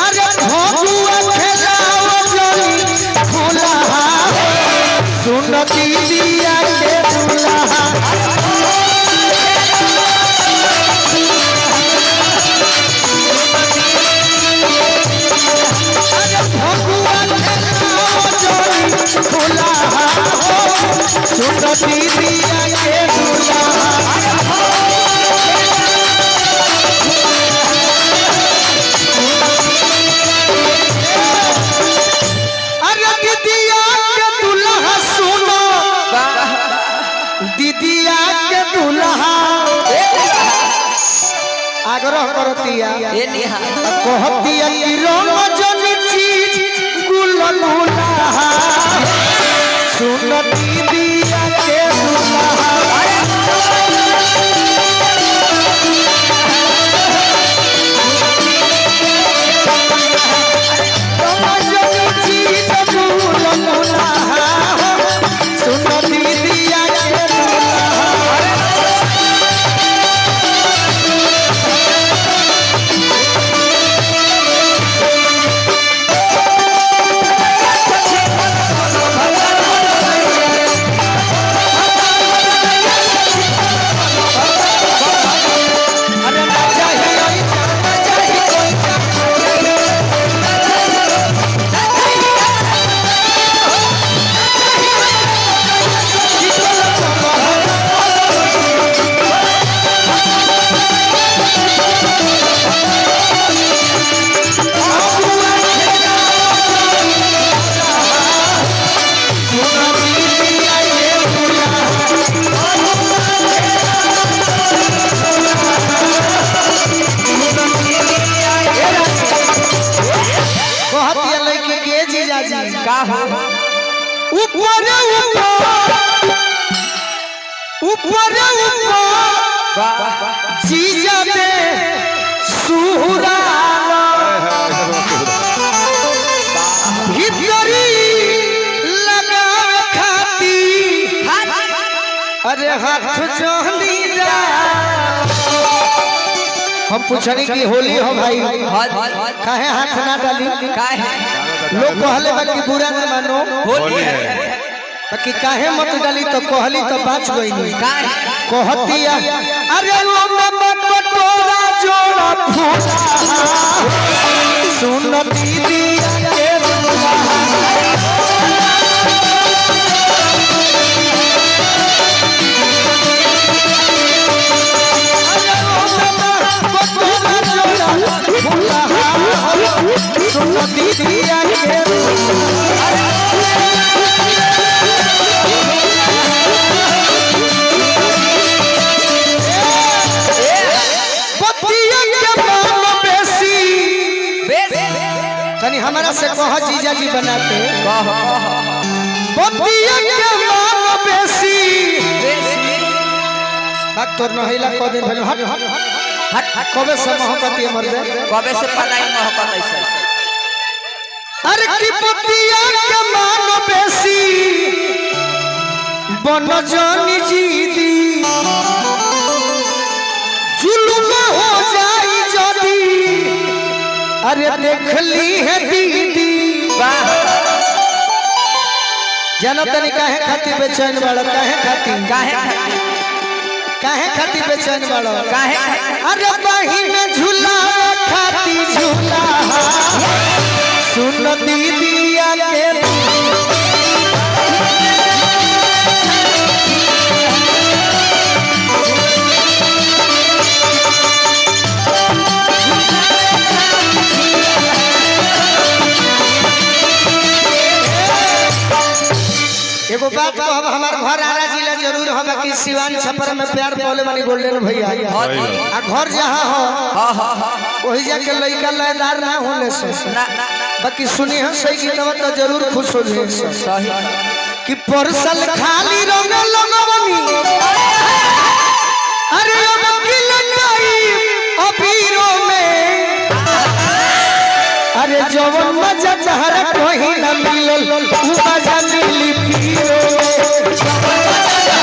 अरे भगुआ खेलाओ जोनी फुलहा सुन दीदिया के दुल्हा अरे भगुआ खेलाओ जोनी फुलहा सुन दीदिया के दुल्हा आग्रह करतिया कहतिया कि रंजनी चीज गुलगुला सुन दीदिया के दुल्हा रंजनी चीज गुलगुला सुन दीदिया के ऊपर जीजा दे सुहुराना भीतरी लगा खाती अरे हाथ जोहनी हम पूछनी कि होली हो भाई काहे हाथ ना डाली काहे लोग कहले बाकी बुरा न मानो होली है बाकी काहे मत डाली तो कहली तो बात गई नहीं कहतिया अरे ओ मम्मा कटोरा जोड़ा फूला सुन दीदी के दुल्हा अरे ओ मम्मा कटोरा जोड़ा फूला सुन दीदी के हमारा से कह जीजा जी बनाते बतिया के मान बेसी बात तोर नहिला क दिन भेल हट हट कबे से मोहब्बत ये मर दे कबे से पलाई मोहब्बत ऐसे अरे की बतिया के मान बेसी बन जानी जीदी जुल्म हो जाई जदी अरे देख ली है दीदी जानो तनी काहे खाती बेचैन बाड़ो काहे खाती बेचैन बाड़ो काहे अरे बहिन झूला खाती झूला सुन दीदिया के एगो बात को अब हमार घर आरा जिला जरूर होगा कि सिवान छपर में प्यार बोले मानी गोल्डन भैया आ घर जहां हो वही जाके लइका लयदार ना होले सो बाकी सुनी है सही गीतवा तो जरूर खुश हो जाए सही कि परसल खाली रंग लगवनी अरे अब की लगाई अबीरो में अरे जवन मजा तहरा कहीं ना मिलल उ मजा मिली पीरो जवन मजा